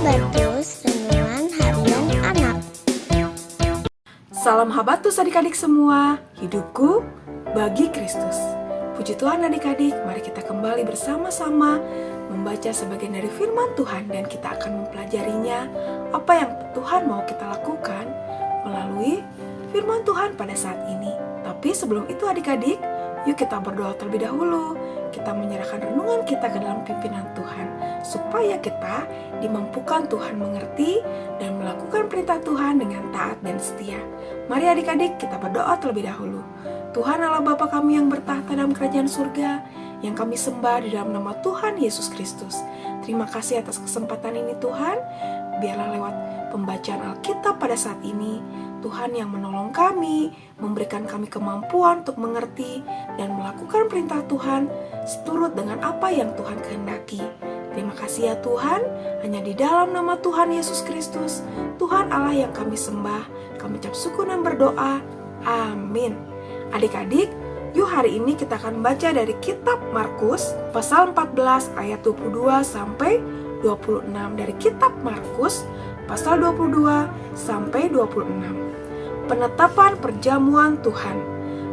Habatus Renungan Harian Anak. Salam Habatus adik-adik semua, hidupku bagi Kristus. Puji Tuhan adik-adik, mari kita kembali bersama-sama membaca sebagian dari firman Tuhan dan kita akan mempelajarinya apa yang Tuhan mau kita lakukan melalui firman Tuhan pada saat ini. Tapi sebelum itu adik-adik, yuk kita berdoa terlebih dahulu. Kita menyerahkan renungan kita ke dalam pimpinan Tuhan, supaya kita dimampukan Tuhan mengerti dan melakukan perintah Tuhan dengan taat dan setia. Mari adik-adik kita berdoa terlebih dahulu. Tuhan Allah Bapa kami yang bertahta dalam kerajaan surga, yang kami sembah di dalam nama Tuhan Yesus Kristus. Terima kasih atas kesempatan ini Tuhan. Biarlah lewat pembacaan Alkitab pada saat ini, Tuhan yang menolong kami, memberikan kami kemampuan untuk mengerti dan melakukan perintah Tuhan seturut dengan apa yang Tuhan kehendaki. Terima kasih ya Tuhan, hanya di dalam nama Tuhan Yesus Kristus, Tuhan Allah yang kami sembah, kami ucap syukur dan berdoa. Amin. Adik-adik, yuk hari ini kita akan baca dari kitab Markus pasal 14 ayat 22 sampai 26. Dari kitab Markus pasal 22 sampai 26. Penetapan perjamuan Tuhan.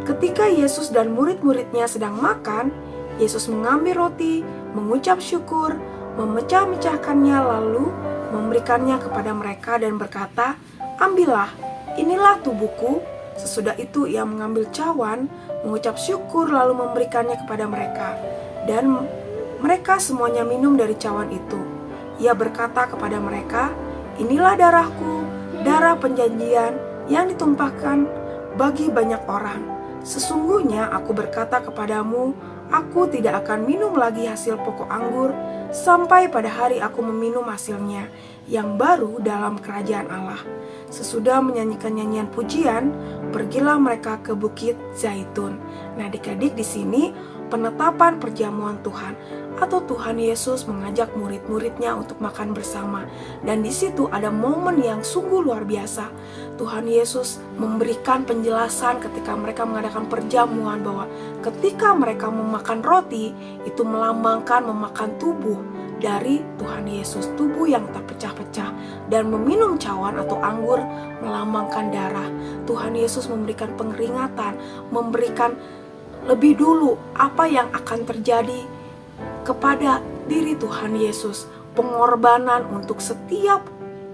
Ketika Yesus dan murid-muridnya sedang makan, Yesus mengambil roti, mengucap syukur, memecah-mecahkannya lalu memberikannya kepada mereka dan berkata, "Ambillah, inilah tubuhku." Sesudah itu ia mengambil cawan, mengucap syukur lalu memberikannya kepada mereka. Dan mereka semuanya minum dari cawan itu. Ia berkata kepada mereka, "Inilah darahku, darah perjanjian yang ditumpahkan bagi banyak orang. Sesungguhnya aku berkata kepadamu, aku tidak akan minum lagi hasil pokok anggur sampai pada hari aku meminum hasilnya yang baru dalam kerajaan Allah." Sesudah menyanyikan nyanyian pujian, pergilah mereka ke Bukit Zaitun. Nah, adik-adik di sini penetapan perjamuan Tuhan, atau Tuhan Yesus mengajak murid-muridnya untuk makan bersama. Dan di situ ada momen yang sungguh luar biasa. Tuhan Yesus memberikan penjelasan ketika mereka mengadakan perjamuan bahwa ketika mereka memakan roti, itu melambangkan memakan tubuh dari Tuhan Yesus, tubuh yang tak pecah-pecah, dan meminum cawan atau anggur melambangkan darah. Tuhan Yesus memberikan pengeringatan, memberikan lebih dulu apa yang akan terjadi kepada diri Tuhan Yesus, pengorbanan untuk setiap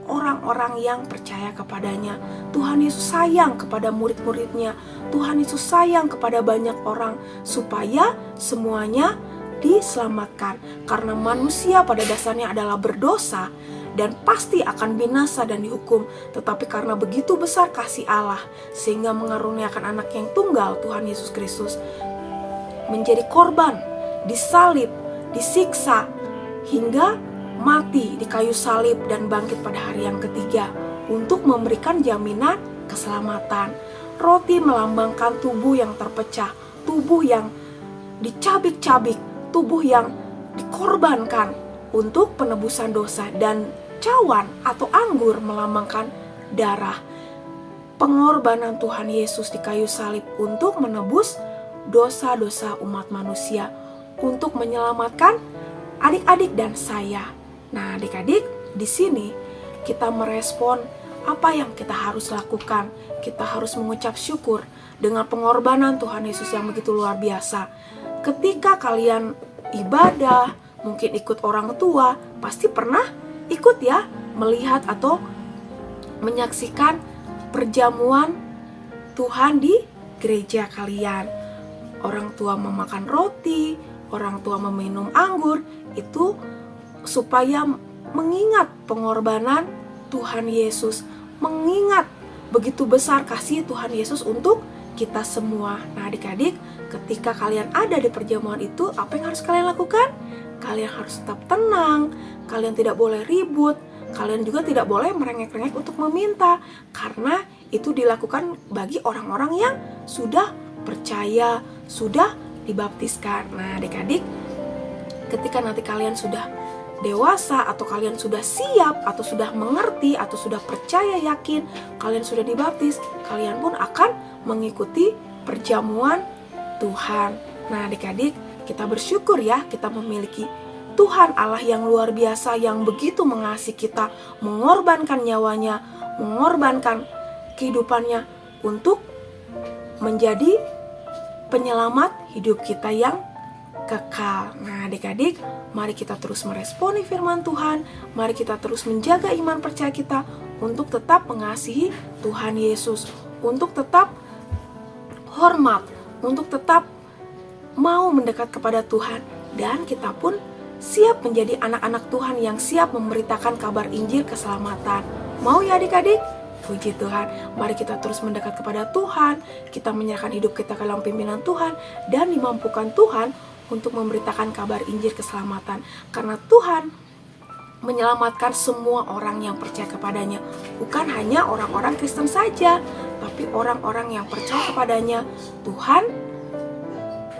orang-orang yang percaya kepadanya. Tuhan Yesus sayang kepada murid-muridnya, Tuhan Yesus sayang kepada banyak orang supaya semuanya diselamatkan. Karena manusia pada dasarnya adalah berdosa dan pasti akan binasa dan dihukum. Tetapi karena begitu besar kasih Allah, sehingga mengaruniakan anak yang tunggal, Tuhan Yesus Kristus, menjadi korban, disalib, disiksa, hingga mati di kayu salib dan bangkit pada hari yang ketiga untuk memberikan jaminan keselamatan. Roti melambangkan tubuh yang terpecah, tubuh yang dicabik-cabik, tubuh yang dikorbankan untuk penebusan dosa, dan cawan atau anggur melambangkan darah pengorbanan Tuhan Yesus di kayu salib untuk menebus dosa-dosa umat manusia, untuk menyelamatkan adik-adik dan saya. Nah, adik-adik, di sini kita merespon apa yang kita harus lakukan. Kita harus mengucap syukur dengan pengorbanan Tuhan Yesus yang begitu luar biasa. Ketika kalian ibadah, mungkin ikut orang tua, pasti pernah ikut ya, melihat atau menyaksikan perjamuan Tuhan di gereja kalian. Orang tua memakan roti, orang tua meminum anggur, itu supaya mengingat pengorbanan Tuhan Yesus, mengingat begitu besar kasih Tuhan Yesus untuk kita semua. Nah, adik-adik, ketika kalian ada di perjamuan itu, apa yang harus kalian lakukan? Kalian harus tetap tenang, kalian tidak boleh ribut, kalian juga tidak boleh merengek-rengek untuk meminta, karena itu dilakukan bagi orang-orang yang sudah percaya, sudah dibaptiskan. Nah, adik-adik, ketika nanti kalian sudah dewasa, atau kalian sudah siap, atau sudah mengerti, atau sudah percaya, yakin, kalian sudah dibaptis, kalian pun akan mengikuti perjamuan Tuhan. Nah, adik-adik, kita bersyukur ya, kita memiliki Tuhan Allah yang luar biasa, yang begitu mengasihi kita, mengorbankan nyawanya, mengorbankan kehidupannya untuk menjadi penyelamat hidup kita yang kekal. Nah adik-adik, mari kita terus meresponi firman Tuhan. Mari kita terus menjaga iman percaya kita untuk tetap mengasihi Tuhan Yesus, untuk tetap hormat, untuk tetap mau mendekat kepada Tuhan. Dan kita pun siap menjadi anak-anak Tuhan yang siap memberitakan kabar Injil keselamatan. Mau ya adik-adik? Puji Tuhan, mari kita terus mendekat kepada Tuhan. Kita menyerahkan hidup kita ke dalam pimpinan Tuhan dan dimampukan Tuhan untuk memberitakan kabar Injil keselamatan. Karena Tuhan menyelamatkan semua orang yang percaya kepadanya. Bukan hanya orang-orang Kristen saja, tapi orang-orang yang percaya kepadanya, Tuhan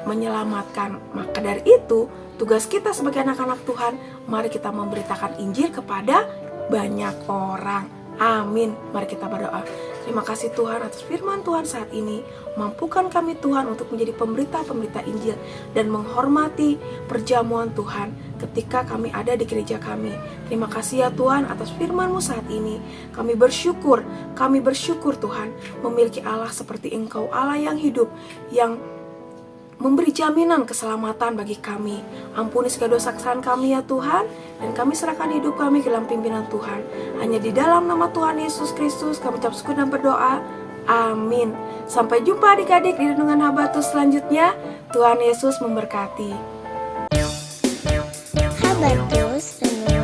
menyelamatkan. Maka dari itu, tugas kita sebagai anak-anak Tuhan, mari kita memberitakan Injil kepada banyak orang. Amin. Mari kita berdoa. Terima kasih Tuhan atas firman Tuhan saat ini. Mampukan kami Tuhan untuk menjadi pemberita-pemberita Injil dan menghormati perjamuan Tuhan ketika kami ada di gereja kami. Terima kasih ya Tuhan atas firman-Mu saat ini. Kami bersyukur Tuhan memiliki Allah seperti Engkau, Allah yang hidup, yang memberi jaminan keselamatan bagi kami. Ampuni segala dosa kesalahan kami ya Tuhan, dan kami serahkan hidup kami ke dalam pimpinan Tuhan. Hanya di dalam nama Tuhan Yesus Kristus kami ucap syukur dan berdoa. Amin. Sampai jumpa adik-adik di Renungan Habatus selanjutnya. Tuhan Yesus memberkati. Habatus Renungan